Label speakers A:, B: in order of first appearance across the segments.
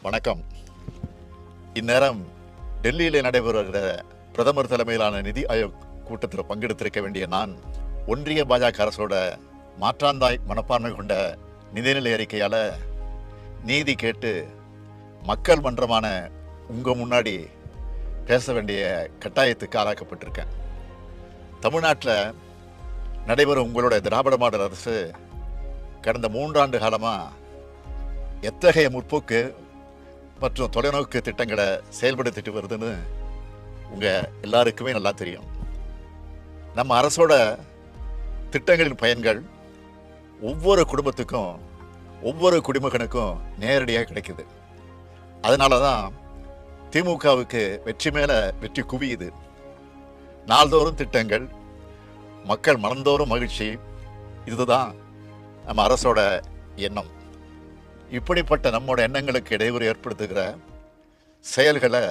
A: வணக்கம். இந்நேரம் டெல்லியில் நடைபெறுகிற பிரதமர் தலைமையிலான நிதி ஆயோக் கூட்டத்தில் பங்கெடுத்திருக்க வேண்டிய நான், ஒன்றிய பாஜக அரசோட மாற்றாந்தாய் மனப்பான்மை கொண்ட நிதிநிலை அறிக்கையால் நீதி கேட்டு மக்கள் மன்றமான உங்கள் முன்னாடி பேச வேண்டிய கட்டாயத்துக்கு ஆளாக்கப்பட்டிருக்கேன். தமிழ்நாட்டில் நடைபெறும் உங்களோட திராவிட மாடல் அரசு கடந்த 3 ஆண்டு காலமாக எத்தகைய முற்போக்கு மற்றும் தொலைநோக்கு திட்டங்களை செயல்படுத்திட்டு வருதுன்னு உங்கள் எல்லாருக்குமே நல்லா தெரியும். நம்ம அரசோட திட்டங்களின் பயன்கள் ஒவ்வொரு குடும்பத்துக்கும் ஒவ்வொரு குடிமகனுக்கும் நேரடியாக கிடைக்குது. அதனால தான் திமுகவுக்கு வெற்றி மேலே வெற்றி குவியுது. நாள்தோறும் திட்டங்கள், மக்கள் மனந்தோறும் மகிழ்ச்சி, இதுதான் நம்ம அரசோட எண்ணம். இப்படிப்பட்ட நம்மோட எண்ணங்களுக்கு இடையூறு ஏற்படுத்துகிற செயல்களை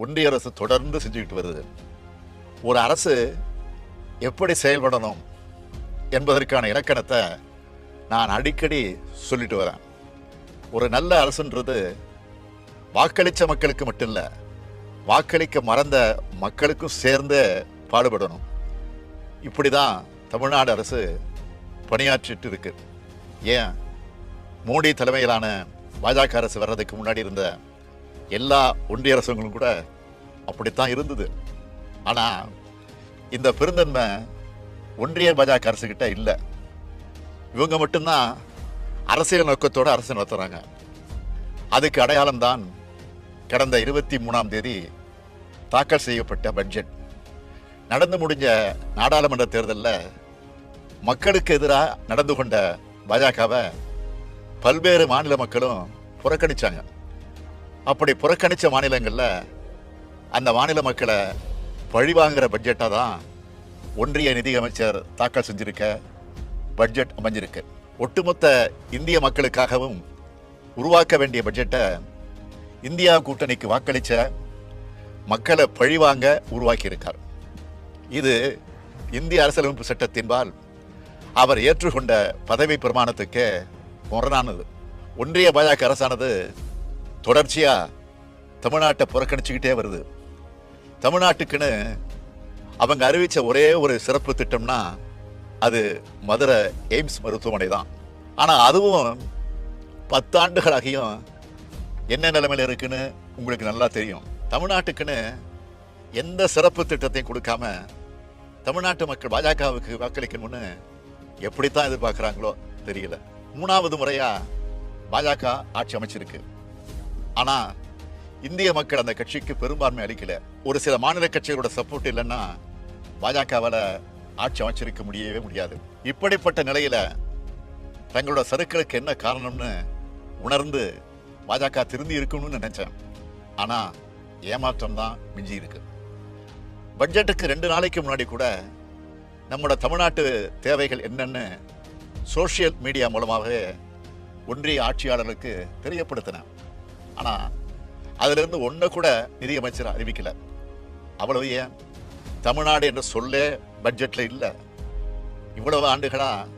A: ஒன்றிய அரசு தொடர்ந்து செஞ்சுக்கிட்டு வருது. ஒரு அரசு எப்படி செயல்படணும் என்பதற்கான இலக்கணத்தை நான் அடிக்கடி சொல்லிட்டு வரேன். ஒரு நல்ல அரசுன்றது வாக்களித்த மக்களுக்கு மட்டும் இல்லை, வாக்களிக்க மறந்த மக்களுக்கும் சேர்ந்து பாடுபடணும். இப்படி தான் தமிழ்நாடு அரசு பணியாற்றிட்டு இருக்கு. ஏன், மோடி தலைமையிலான பாஜக அரசு வர்றதுக்கு முன்னாடி இருந்த எல்லா ஒன்றிய அரசுகளும் கூட அப்படித்தான் இருந்தது. ஆனால் இந்த பெருந்தன்மை ஒன்றிய பாஜக அரசுகிட்ட இல்லை. இவங்க மட்டும்தான் அரசியல் நோக்கத்தோடு அரசு நடத்துகிறாங்க. அதுக்கு அடையாளம்தான் கடந்த 23ஆம் தேதி தாக்கல் செய்யப்பட்ட பட்ஜெட். நடந்து முடிஞ்ச நாடாளுமன்ற தேர்தலில் மக்களுக்கு எதிராக நடந்து கொண்ட பாஜகவை பல்வேறு மாநில மக்களும் புறக்கணித்தாங்க. அப்படி புறக்கணித்த மாநிலங்களில் அந்த மாநில மக்களை பழிவாங்கிற பட்ஜெட்டாக தான் ஒன்றிய நிதியமைச்சர் தாக்கல் செஞ்சிருக்க பட்ஜெட் அமைஞ்சிருக்கு. ஒட்டுமொத்த இந்திய மக்களுக்காகவும் உருவாக்க வேண்டிய பட்ஜெட்டை இந்தியா கூட்டணிக்கு வாக்களித்த மக்களை பழிவாங்க உருவாக்கியிருக்கார். இது இந்திய அரசியலமைப்பு சட்டத்தின்பால் அவர் ஏற்றுக்கொண்ட பதவி பிரமாணத்துக்கு முரணானது. ஒன்றிய பாஜக அரசானது தொடர்ச்சியாக தமிழ்நாட்டை புறக்கணிச்சுக்கிட்டே வருது. தமிழ்நாட்டுக்குன்னு அவங்க அறிவித்த ஒரே ஒரு சிறப்பு திட்டம்னா அது மதுரை எய்ம்ஸ் மருத்துவமனை தான். ஆனால் அதுவும் 10 ஆண்டுகளாகியும் என்ன நிலைமையில் இருக்குன்னு உங்களுக்கு நல்லா தெரியும். தமிழ்நாட்டுக்குன்னு எந்த சிறப்பு திட்டத்தையும் கொடுக்காம தமிழ்நாட்டு மக்கள் பாஜகவுக்கு வாக்களிக்கணும்னு எப்படித்தான் எதிர்பார்க்குறாங்களோ தெரியல. 3வது முறையாக பாஜக ஆட்சி அமைச்சிருக்கு. ஆனால் இந்திய மக்கள் அந்த கட்சிக்கு பெரும்பான்மை அளிக்கல. ஒரு சில மாநில கட்சிகளோட சப்போர்ட் இல்லைன்னா பாஜகவால் ஆட்சி அமைச்சிருக்க முடியவே முடியாது. இப்படிப்பட்ட நிலையில் தங்களோட சறுக்களுக்கு என்ன காரணம்னு உணர்ந்து பாஜக திருந்தி இருக்கணும்னு நினைச்சேன். ஆனால் ஏமாற்றம் தான் மிஞ்சி இருக்கு. பட்ஜெட்டுக்கு 2 நாளைக்கு முன்னாடி கூட நம்மளோட தமிழ்நாட்டு தேவைகள் என்னன்னு சோஷியல் மீடியா மூலமாகவே ஒன்றிய ஆட்சியாளர்களுக்கு தெரியப்படுத்தினேன். ஆனால் அதிலிருந்து ஒன்றை கூட நிதியமைச்சர் அறிவிக்கல. அவ்வளவு ஏன், தமிழ்நாடு என்ற சொல்லே பட்ஜெட்டில் இல்லை. இவ்வளவு ஆண்டுகளாக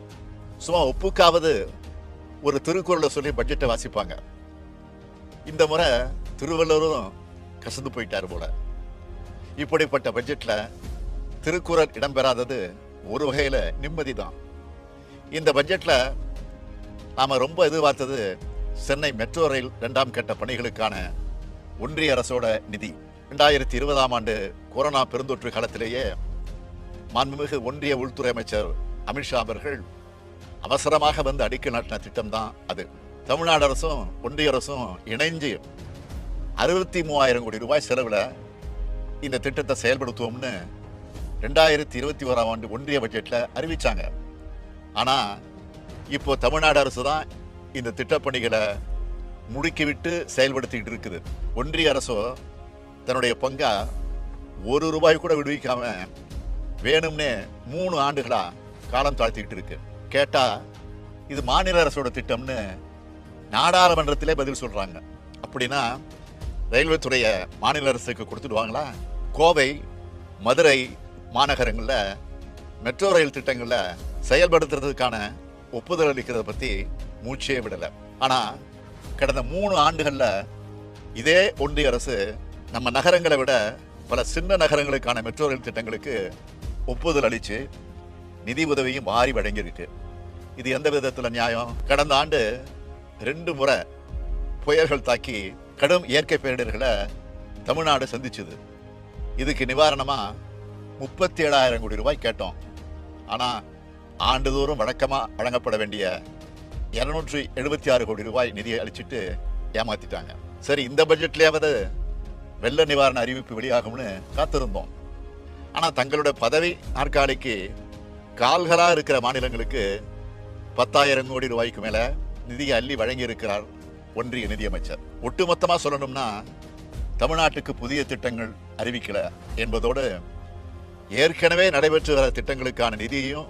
A: சும்மா ஒப்புக்காவது ஒரு திருக்குறளை சொல்லி பட்ஜெட்டை வாசிப்பாங்க. இந்த முறை திருவள்ளுவரும் கசந்து போயிட்டார் போல. இப்படிப்பட்ட பட்ஜெட்டில் திருக்குறள் இடம்பெறாதது ஒரு வகையில் நிம்மதி தான். இந்த பட்ஜெட்டில் நாம் ரொம்ப எதிர்பார்த்தது சென்னை மெட்ரோ ரயில் 2ஆம் கட்ட பணிகளுக்கான ஒன்றிய அரசோட நிதி. 2020ஆம் ஆண்டு கொரோனா பெருந்தொற்று காலத்திலேயே மாண்புமிகு ஒன்றிய உள்துறை அமைச்சர் அமித்ஷா அவர்கள் அவசரமாக வந்து அடிக்கல் நாட்டின திட்டம் தான் அது. தமிழ்நாடு அரசும் ஒன்றிய அரசும் இணைஞ்சு 63,000 கோடி ரூபாய் செலவில் இந்த திட்டத்தை செயல்படுத்துவோம்னு 2021ஆம் ஆண்டு ஒன்றிய பட்ஜெட்டில் அறிவித்தாங்க. ஆனால் இப்போ தமிழ்நாடு அரசு தான் இந்த திட்டப்பணிகளை முடுக்கிவிட்டு செயல்படுத்திக்கிட்டு இருக்குது. ஒன்றிய அரசோ தன்னுடைய பங்கா 1 ரூபாய் கூட விடுவிக்காம வேணும்னே 3 ஆண்டுகளாக காலம் தாழ்த்திக்கிட்டு இருக்கு. கேட்டால் இது மாநில அரசோட திட்டம்னு நாடாளுமன்றத்திலே பதில் சொல்கிறாங்க. அப்படின்னா ரயில்வே துறையை மாநில அரசுக்கு கொடுத்துடுவாங்களா? கோவை, மதுரை மாநகரங்களில் மெட்ரோ ரயில் திட்டங்களில் செயல்படுத்துறதுக்கான ஒப்புதல் அளிக்கிறத பற்றி மூச்சே விடலை. ஆனால் கடந்த 3 ஆண்டுகளில் இதே ஒன்றிய அரசு நம்ம நகரங்களை விட பல சின்ன நகரங்களுக்கான மெட்ரோ ரயில் திட்டங்களுக்கு ஒப்புதல் அளித்து நிதி உதவியும் வாரி வழங்கியிருக்கு. இது எந்த விதத்தில் நியாயம்? கடந்த ஆண்டு 2 முறை புயல்கள் தாக்கி கடும் இயற்கை பேரிடர்களை தமிழ்நாடு சந்திச்சுது. இதுக்கு நிவாரணமாக 37,000 கோடி ரூபாய் கேட்டோம். ஆனால் ஆண்டுதோறும் வழக்கமாக வழங்கப்பட வேண்டிய 276 கோடி ரூபாய் நிதியை அளிச்சுட்டு ஏமாத்திட்டாங்க. சரி, இந்த பட்ஜெட்லேயாவது வெள்ள நிவாரண அறிவிப்பு வெளியாகும்னு காத்திருந்தோம். ஆனால் தங்களோட பதவி நாற்காலிக்கு கால்களாக இருக்கிற மாநிலங்களுக்கு 10,000 கோடி ரூபாய்க்கு மேலே நிதியை அள்ளி வழங்கியிருக்கிறார் ஒன்றிய நிதியமைச்சர். ஒட்டுமொத்தமாக சொல்லணும்னா தமிழ்நாட்டுக்கு புதிய திட்டங்கள் அறிவிக்கல என்பதோடு ஏற்கனவே நடைபெற்று வர திட்டங்களுக்கான நிதியையும்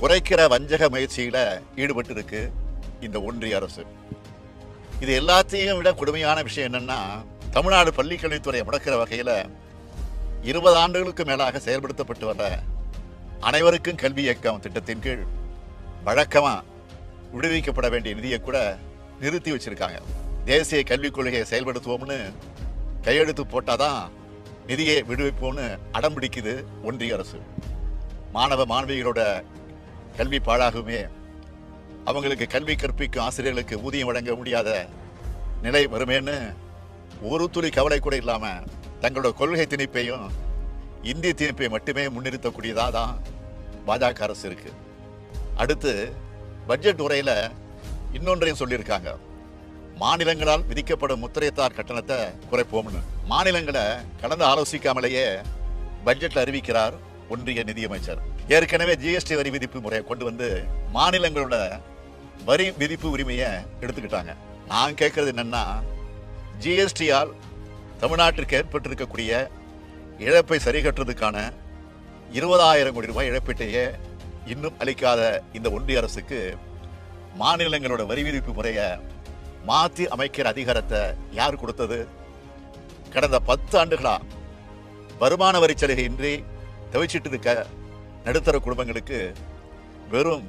A: குறைக்கிற வஞ்சக முயற்சியில ஈடுபட்டு இருக்கு இந்த ஒன்றிய அரசு. இது எல்லாத்தையும் விட கொடுமையான விஷயம் என்னன்னா, தமிழ்நாடு பள்ளிக்கல்வித்துறையை முடக்கிற வகையில் 20 ஆண்டுகளுக்கு மேலாக செயல்படுத்தப்பட்டு வர அனைவருக்கும் கல்வி இயக்கம் திட்டத்தின் கீழ் வழக்கமாக விடுவிக்கப்பட வேண்டிய நிதியை கூட நிறுத்தி வச்சிருக்காங்க. தேசிய கல்விக் கொள்கையை செயல்படுத்துவோம்னு கையெழுத்து போட்டாதான் நிதியை விடுவிப்போம்னு அடம் பிடிக்குது ஒன்றிய அரசு. மாணவ மாணவிகளோட கல்வி பாழாகுமே, அவங்களுக்கு கல்வி கற்பிக்கும் ஆசிரியர்களுக்கு ஊதியம் வழங்க முடியாத நிலை வருமேன்னு ஒரு துளி கவலை கூட இல்லாமல் தங்களோட கொள்கை திணிப்பையும் இந்திய திணிப்பை மட்டுமே முன்னிறுத்தக்கூடியதாக தான் பாஜக அரசு இருக்கு. அடுத்து பட்ஜெட் உரையில் இன்னொன்றையும் சொல்லியிருக்காங்க. மாநிலங்களால் விதிக்கப்படும் முத்திரைத்தார் கட்டணத்தை குறைப்போம்னு. மாநிலங்களை கலந்து ஆலோசிக்காமலேயே பட்ஜெட்டில் அறிவிக்கிறார் ஒன்றிய நிதியமைச்சர். ஏற்கனவே ஜிஎஸ்டி வரி விதிப்பு முறையை கொண்டு வந்து மாநிலங்களோட வரி விதிப்பு உரிமையை எடுத்துக்கிட்டாங்க. நான் கேட்கறது என்னன்னா, ஜிஎஸ்டியால் தமிழ்நாட்டிற்கு ஏற்பட்டிருக்கக்கூடிய இழப்பை சரி கட்டுறதுக்கான 20,000 கோடி ரூபாய் இழப்பீட்டையே இன்னும் அளிக்காத இந்த ஒன்றிய அரசுக்கு மாநிலங்களோட வரி விதிப்பு முறையை மாற்றி அமைக்கிற அதிகாரத்தை யார் கொடுத்தது? கடந்த 10 ஆண்டுகளா வருமான வரி சலுகை இன்றி தவிச்சிட்டு இருக்க நடுத்தர குடும்பங்களுக்கு வெறும்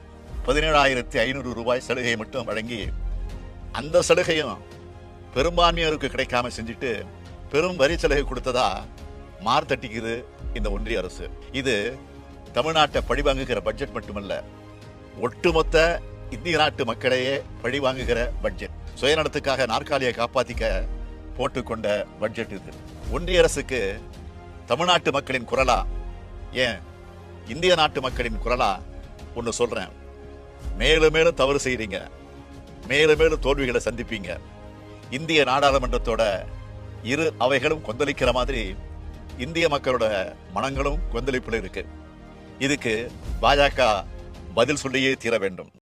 A: 17,500 ரூபாய் சலுகையை மட்டும் வழங்கி அந்த சலுகையும் பெரும்பான்மையோருக்கு கிடைக்காம செஞ்சுட்டு பெரும் வரி சலுகை கொடுத்ததா மார்த்தட்டிக்குது இந்த ஒன்றிய அரசு. இது தமிழ்நாட்டை பழிவாங்குகிற பட்ஜெட் மட்டுமல்ல, ஒட்டுமொத்த இந்திய நாட்டு மக்களையே பழிவாங்குகிற பட்ஜெட். சுயநலத்துக்காக நாற்காலியை காப்பாத்திக்க போட்டுக்கொண்ட பட்ஜெட் இது. ஒன்றிய அரசுக்கு தமிழ்நாட்டு மக்களின் குரலா, ஏன் இந்திய நாட்டு மக்களின் குரலா ஒன்று சொல்றேன். மேலும் மேலும் தவறு செய்றீங்க, மேலும் மேலும் தோல்விகளை சந்திப்பீங்க. இந்திய நாடாளுமன்றத்தோட இரு அவைகளும் கொந்தளிக்கிற மாதிரி இந்திய மக்களோட மனங்களும் கொந்தளிப்புல இருக்கு. இதுக்கு பாஜக பதில் சொல்லியே தீர வேண்டும்.